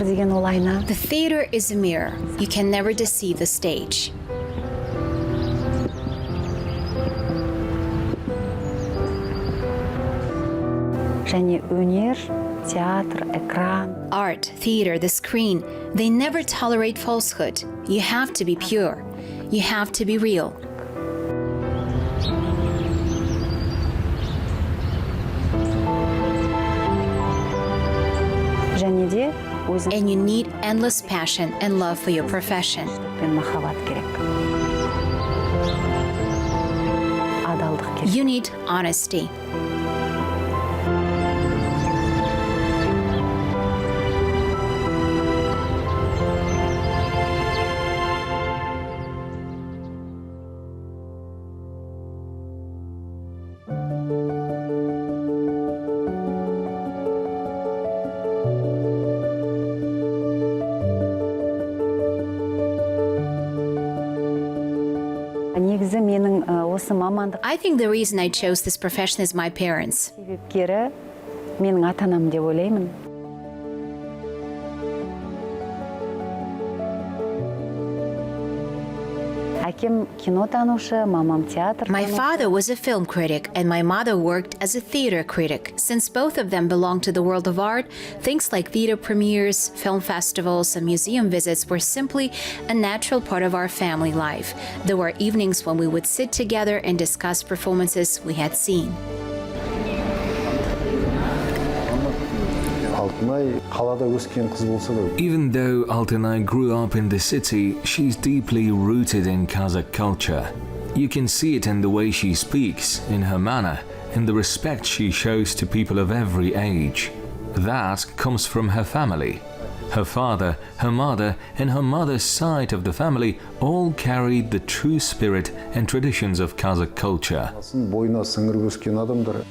театр деген ол айна. The theater is a mirror. You can never deceive the stage. Және өнер, театр, экран. Art, theater, the screen, they never tolerate falsehood. You have to be pure. You have to be real. Және де өзің And you need endless passion and love for your profession. пен махаббат керек. Адалдық керек. You need honesty. Негізі менің осы мамандық I think the reason I chose this profession is my parents. себепкері менің ата-анам деп ойлаймын. Әкем кинотанушы, мамам театр My танушы. father was a film critic and my mother worked as a theater critic. Since both of them belong to the world of art, things like theater premieres, film festivals, and museum visits were simply a natural part of our family life. There were evenings when we would sit together and discuss performances we had seen. Altynai қалада өскен қыз болса да. Even though Altynai grew up in the city, she's deeply rooted in Kazakh culture. You can see it in the way she speaks, in her manner, in the respect she shows to people of every age. That comes from her family. Her father, her mother, and her mother's side of the family all carried the true spirit and traditions of Kazakh culture. Бойына сіңіріп өскен адамдар.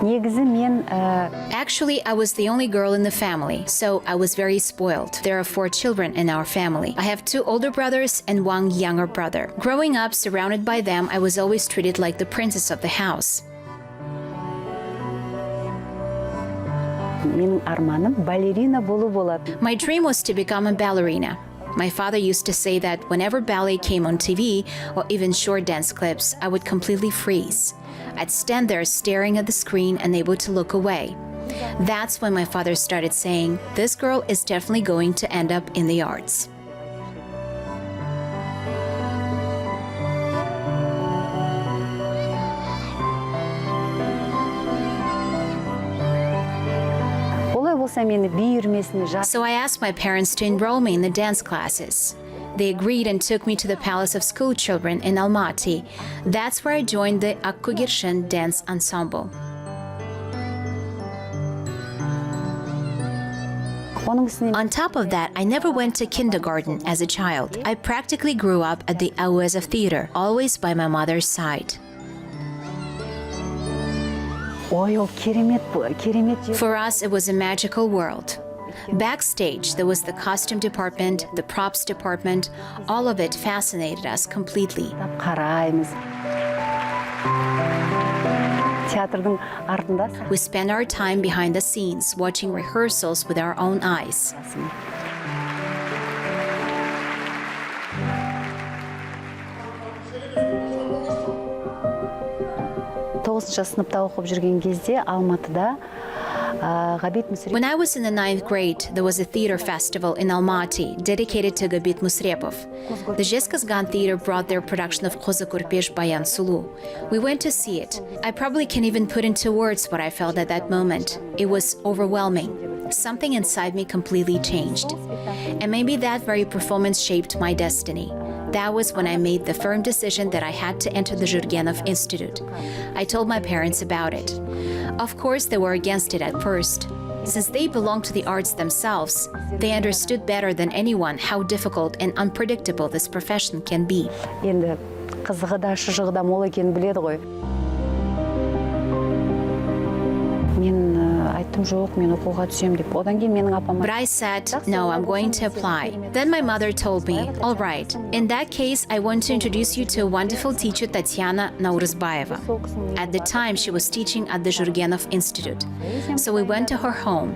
Негізі мен Actually, I was the only girl in the family, so I was very spoiled. There are 4 children in our family. I have 2 older brothers and 1 younger brother. Growing up surrounded by them, I was always treated like the princess of the house. менің арманым балерина болу болады. My dream was to become a ballerina. My father used to say that whenever ballet came on TV or even short dance clips, I would completely freeze. I'd stand there staring at the screen, unable to look away. That's when my father started saying, "This girl is definitely going to end up in the arts." Олай болса мені би үйірмесіне So I asked my parents to enroll me in the dance classes. They agreed and took me to the Palace of School Children in Almaty. That's where I joined the Akkugirshin dance ensemble. оның үстіне On top of that, I never went to kindergarten as a child. I practically grew up at the Oneself theater, always by my mother's side. ой ол керемет жер. For us, it was a magical world. Backstage, there was the costume department, the props department. All of it fascinated us completely. Қараймыз. Театрдың артында We spent our time behind the scenes, watching rehearsals with our own eyes. 9-шы сыныпта оқып жүрген кезде Алматыда Gabit Musrepov. When I was in the 9th grade, there was a theater festival in Almaty dedicated to Gabit Musrepov. The Qazaqstan theater brought their production of Qazaqstan Bayan Sulu. We went to see it. I probably can't even put into words what I felt at that moment. It was overwhelming. Something inside me completely changed. And maybe that very performance shaped my destiny. That was when I made the firm decision that I had to enter the Zhurgenov Institute. I told my parents about it. Of course, they were against it at first. Since they belong to the arts themselves, they understood better than anyone how difficult and unpredictable this profession can be. Енді қызығы да шыжығы да мол екенін біледі ғой. Мен айттым, жоқ, мен оқуға түсем деп. Одан кейін менің апама But I said, no, I'm going to apply. Then my mother told me, all right, in that case, I want to introduce you to a wonderful teacher, Altynai Nogerbek. At the time, she was teaching at the Jurgenov Institute. So we went to her home.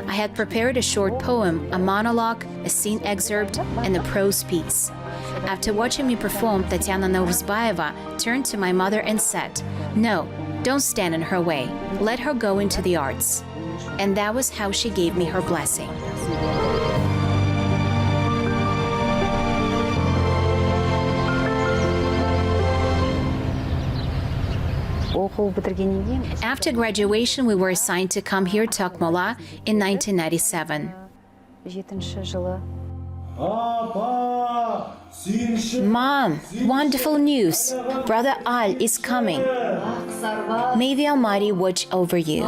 I had prepared a short poem, a monologue, a scene excerpt, and a prose piece. After watching me perform, Altynai Nogerbek turned to my mother and said, no, don't stand in her way. Let her go into the arts. And that was how she gave me her blessing. оқу бітіргеннен кейін After graduation, we were assigned to come here to Akmola in 1997. 7-ші жылы Mom, wonderful news. Brother Al is coming. May the Almighty watch over you.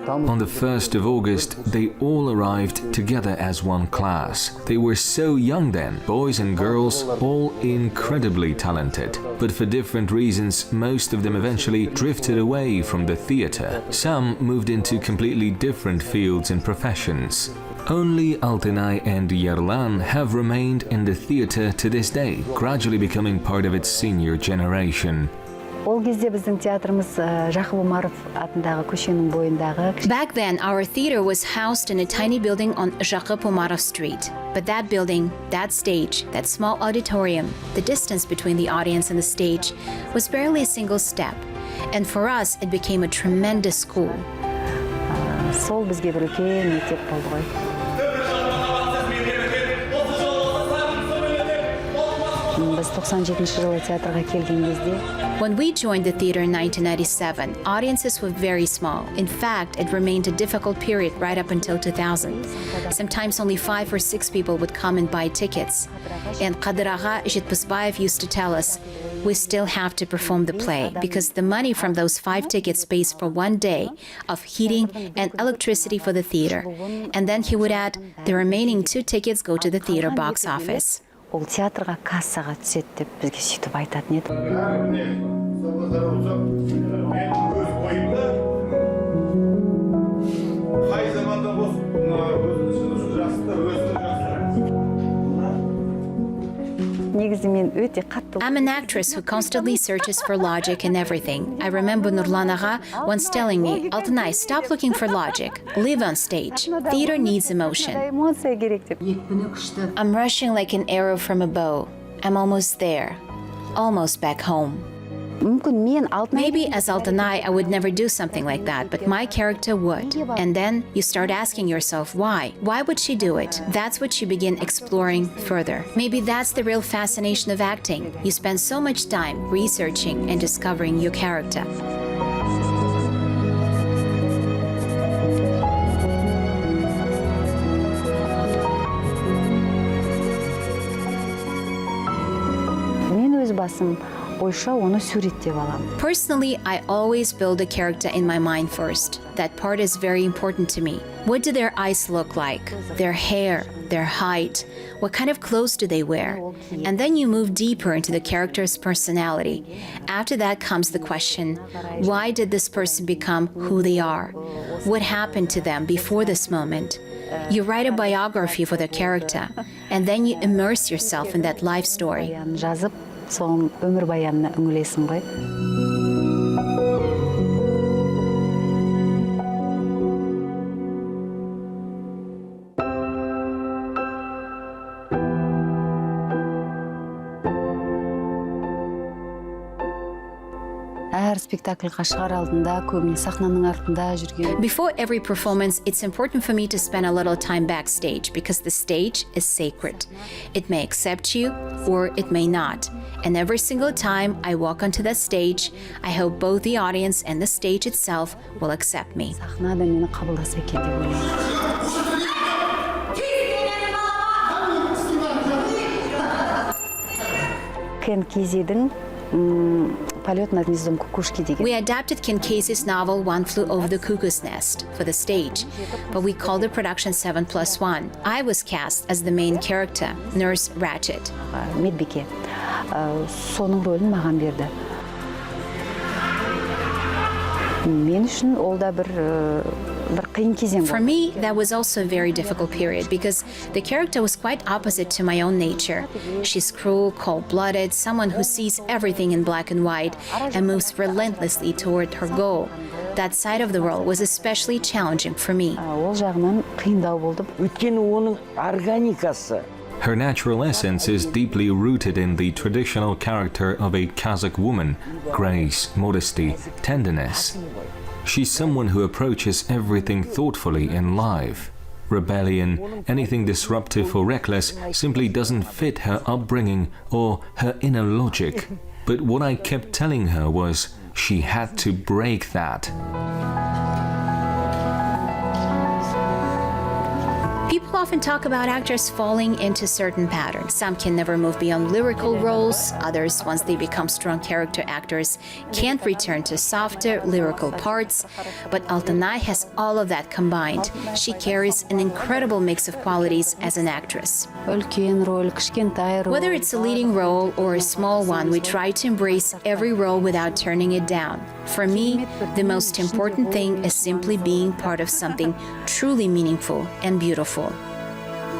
On the 1st of August, they all arrived together as one class. They were so young then, boys and girls, all incredibly talented. But for different reasons, most of them eventually drifted away from the theater. Some moved into completely different fields and professions. Only Altynai and Yerlan have remained in the theater to this day, gradually becoming part of its senior generation. Ол кезде біздің театрымыз Жақып Омаров атындағы көшенің бойындағы. Back then, our theater was housed in a tiny building on Жақып Омаров Street. But that building, that stage, that small auditorium, the distance between the audience and the stage was barely a single step. And for us, it became a tremendous school. Сол бізге бір үлкен мектеп болды ғой. Біз 97-ші жылы театрға келген кезде When we joined the theater in 1997, audiences were very small. In fact, it remained a difficult period right up until 2000. Sometimes only 5 or 6 people would come and buy tickets. And Qadir Agha Jitbusbayev used to tell us, we still have to perform the play because the money from those 5 tickets pays for 1 day of heating and electricity for the theater. And then he would add, the remaining 2 tickets go to the theater box office. ол театрға кассаға түседі деп бізге сөйтіп айтатын еді. Негізі мен өте қатты I'm an actress who constantly searches for logic in everything. I remember Nurlan Agha once telling me, Altynai, stop looking for logic. Live on stage. Theater needs emotion. эмоция керек деп. I'm rushing like an arrow from a bow. I'm almost there. Almost back home. Мүмкін мен Maybe as Altynai, I would never do something like that, but my character would. And then you start asking yourself, why? Why would she do it? That's what you begin exploring further. Maybe that's the real fascination of acting. You spend so much time researching and discovering your character. мен өз басым ойша оны суреттеп аламын. Personally, I always build a character in my mind first. That part is very important to me. What do their eyes look like? Their hair, their height? What kind of clothes do they wear? And then you move deeper into the character's personality. After that comes the question, why did this person become who they are? What happened to them before this moment? You write a biography for the character, and then you immerse yourself in that life story. Жазып, соның өмірбаянына үңілесің ғой. Әр спектакльға шығар алдында көбіне сахнаның артында жүрген. Before every performance, it's important for me to spend a little time backstage because the stage is sacred. It may accept you or it may not. And every single time I walk onto that stage, I hope both the audience and the stage itself will accept me. Сахна да мені қабылдаса екен деп ойлаймын. Кен Кезидің полет над гнездом кукушки деген. We adapted Ken Kesey's novel One Flew Over the Cuckoo's Nest for the stage, but we called the production 7+1. I was cast as the main character, Nurse Ratchet. Медбике. Соның рөлін маған берді. Мен үшін ол да бір қиын кезең For me, that was also a very difficult period because the character was quite opposite to my own nature. She's cruel, cold-blooded, someone who sees everything in black and white and moves relentlessly toward her goal. That side of the role was especially challenging for me. Ол жағынан қиындау болды. Өйткені оның органикасы. Her natural essence is deeply rooted in the traditional character of a Kazakh woman: grace, modesty, tenderness. She's someone who approaches everything thoughtfully in life. Rebellion, anything disruptive or reckless, simply doesn't fit her upbringing or her inner logic. But what I kept telling her was she had to break that. People often talk about actors falling into certain patterns. Some can never move beyond lyrical roles. Others, once they become strong character actors, can't return to softer lyrical parts. But Altynai has all of that combined. She carries an incredible mix of qualities as an actress. Үлкен рөл, кішкентай рөл. Whether it's a leading role or a small one, we try to embrace every role without turning it down. For me, the most important thing is simply being part of something truly meaningful and beautiful.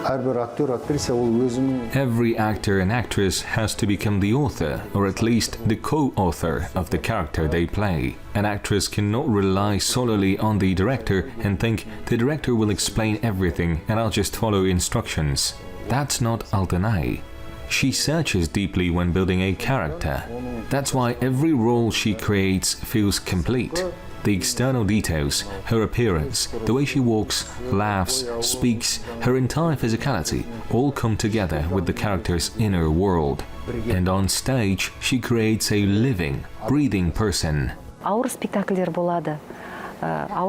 Әрбір актер, актриса ол өзінің Every actor and actress has to become the author, or at least the co-author, of the character they play. An actress cannot rely solely on the director and think the director will explain everything and I'll just follow instructions. That's not Altynai. She searches deeply when building a character. That's why every role she creates feels complete. The external details, her appearance, the way she walks, laughs, speaks, her entire physicality, all come together with the character's inner world. And on stage, she creates a living, breathing person. Ауыр спектакльдер болады.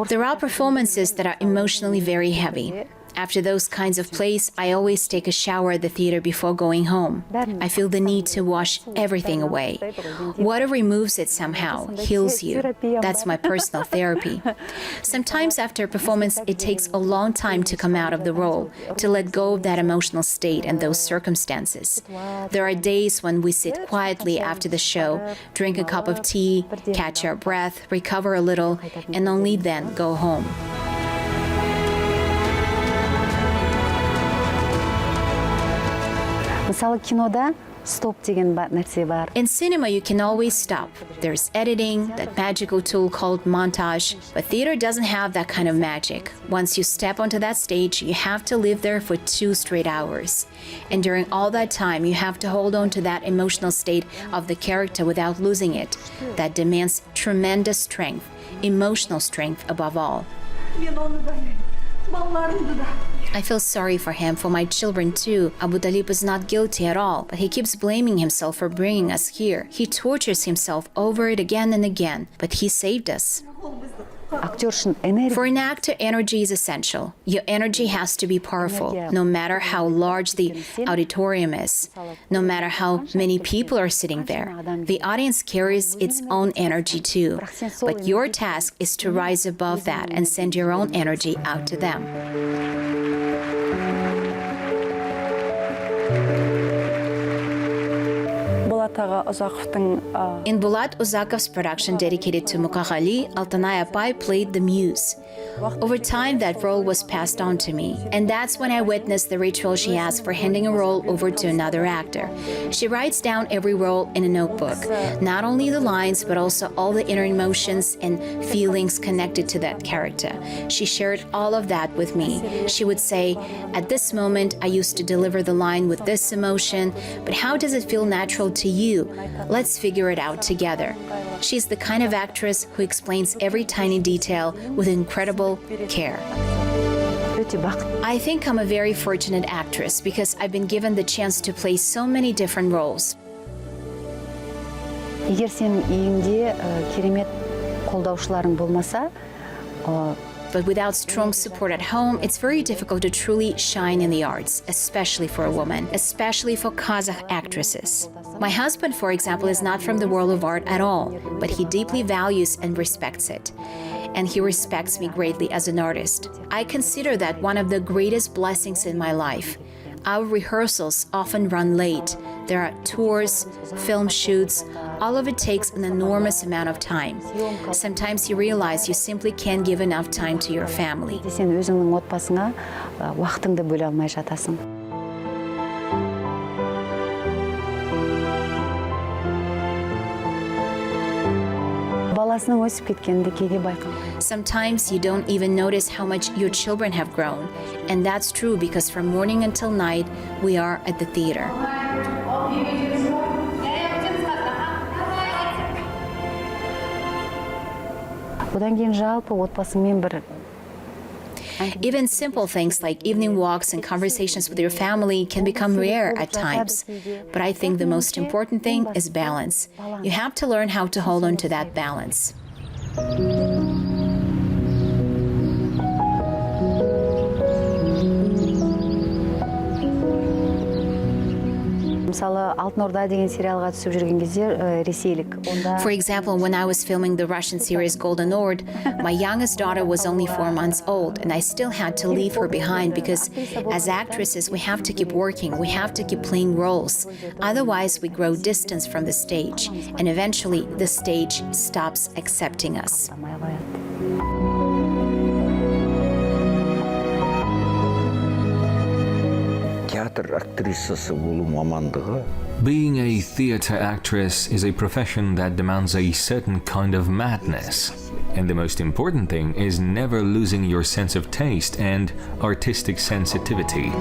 There are performances that are emotionally very heavy. After those kinds of plays, I always take a shower at the theater before going home. I feel the need to wash everything away. Water removes it somehow, heals you. That's my personal therapy. Sometimes after a performance, it takes a long time to come out of the role, to let go of that emotional state and those circumstances. There are days when we sit quietly after the show, drink a cup of tea, catch our breath, recover a little, and only then go home. Мысалы кинода стоп деген нәрсе бар. In cinema, you can always stop. There's editing, that magical tool called montage, but theater doesn't have that kind of magic. Once you step onto that stage, you have to live there for 2 straight hours. And during all that time, you have to hold on to that emotional state of the character without losing it. That demands tremendous strength, emotional strength above all. I feel sorry for him, for my children too. Abu Talib is not guilty at all, but he keeps blaming himself for bringing us here. He tortures himself over it again and again, but he saved us. Актер үшін энергия. For an actor, energy is essential. Your energy has to be powerful, no matter how large the auditorium is, no matter how many people are sitting there. The audience carries its own energy too, but your task is to rise above that and send your own energy out to them. In Bulat Uzakov's production dedicated to Muqaghali, Altynai Apay played the muse. Over time, that role was passed on to me, and that's when I witnessed the ritual she has for handing a role over to another actor. She writes down every role in a notebook, not only the lines, but also all the inner emotions and feelings connected to that character. She shared all of that with me. She would say, at this moment, I used to deliver the line with this emotion, but how does it feel natural to you? Let's figure it out together. She's the kind of actress who explains every tiny detail with incredible care. I think I'm a very fortunate actress because I've been given the chance to play so many different roles. Егер сенің үйіңде керемет қолдаушыларың болмаса, But without strong support at home, it's very difficult to truly shine in the arts, especially for a woman, especially for Kazakh actresses. My husband, for example, is not from the world of art at all, but he deeply values and respects it. And he respects me greatly as an artist. I consider that one of the greatest blessings in my life. Our rehearsals often run late. There are tours, film shoots, All of it takes an enormous amount of time. Sometimes you realize you simply can't give enough time to your family. Сен өзіңнің отбасыңа уақытыңды бөле алмай жатасың. Баласының өсіп кеткенді кейде байқамайды. Sometimes you don't even notice how much your children have grown. And that's true because from morning until night, we are at the theater. Одан кейін жалпы отбасыңмен бір Even simple things like evening walks and conversations with your family can become rare at times. But I think the most important thing is balance. You have to learn how to hold on to that balance. мысалы Алтын Орда деген сериалға түсіп жүрген кезде ресейлік. For example, when I was filming the Russian series Golden Ord, my youngest daughter was only 4 months old, and I still had to leave her behind because as actresses, we have to keep working, we have to keep playing roles. Otherwise, we grow distance from the stage, and eventually the stage stops accepting us. Театр актрисасы болу мамандығы Being a theatre actress is a profession that demands a certain kind of madness. And the most important thing is never losing your sense of taste and artistic sensitivity.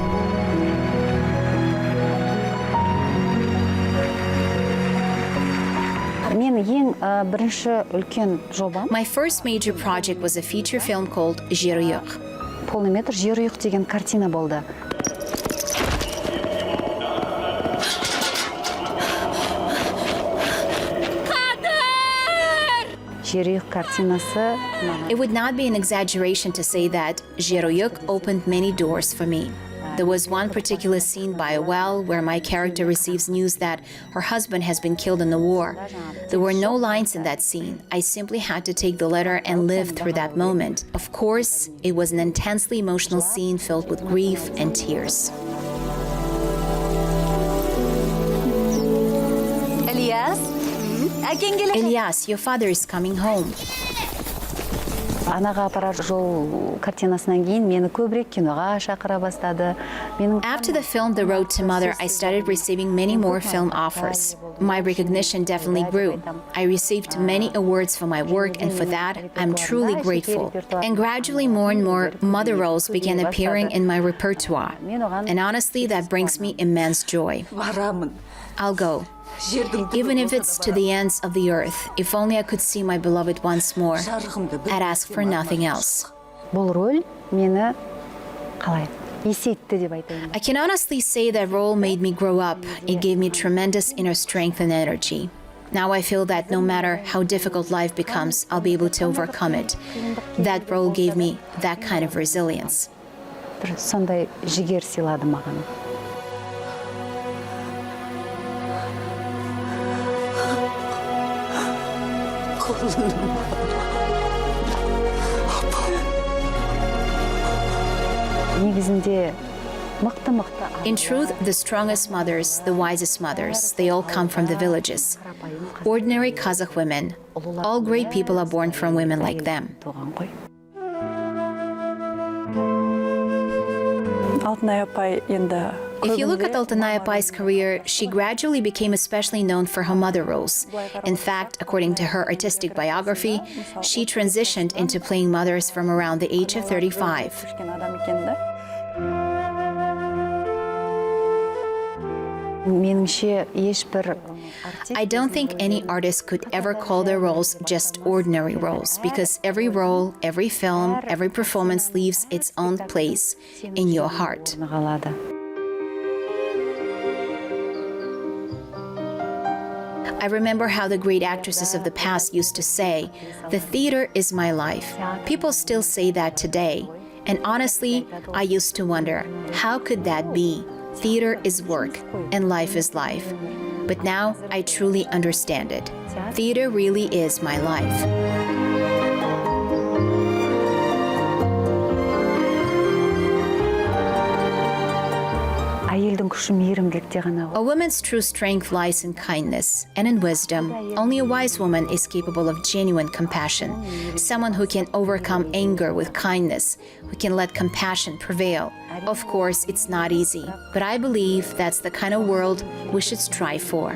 Менің ең бірінші үлкен жобам My first major project was a feature film called Жер ұйық. полный метр жер ұйық деген картина болды. Жер ұйық картинасы It would not be an exaggeration to say that Жер ұйық opened many doors for me. There was one particular scene by a well where my character receives news that her husband has been killed in the war. There were no lines in that scene. I simply had to take the letter and live through that moment. Of course, it was an intensely emotional scene filled with grief and tears. Elias, your father is coming home. Анаға апарар жол картинасынан кейін мені көбірек киноға шақыра бастады. After the film The Road to Mother, I started receiving many more film offers. My recognition definitely grew. I received many awards for my work, and for that, I'm truly grateful. And gradually, more and more mother roles began appearing in my repertoire. And honestly, that brings me immense joy. I'll go. Even if it's to the ends of the earth, if only I could see my beloved once more, I'd ask for nothing else. Бұл роль мені қалай есейтті деп айтайын. I can honestly say that role made me grow up. It gave me tremendous inner strength and energy. Now I feel that no matter how difficult life becomes, I'll be able to overcome it. That role gave me that kind of resilience. Бір сондай жігер сыйлады маған. Негізінде мықты. In truth, the strongest mothers, the wisest mothers, they all come from the villages. Ordinary Kazakh women, all great people are born from women like them. If you look at Altynai Apai's career, she gradually became especially known for her mother roles. In fact, according to her artistic biography, she transitioned into playing mothers from around the age of 35. I don't think any artist could ever call their roles just ordinary roles, because every role, every film, every performance leaves its own place in your heart. I remember how the great actresses of the past used to say, "The theater is my life." People still say that today. And honestly, I used to wonder, how could that be? Theater is work, and life is life. But now I truly understand it. Theater really is my life. Әйелдің күші мейірімділікте ғана A woman's true strength lies in kindness and in wisdom. Only a wise woman is capable of genuine compassion. Someone who can overcome anger with kindness, who can let compassion prevail. Of course, it's not easy, but I believe that's the kind of world we should strive for.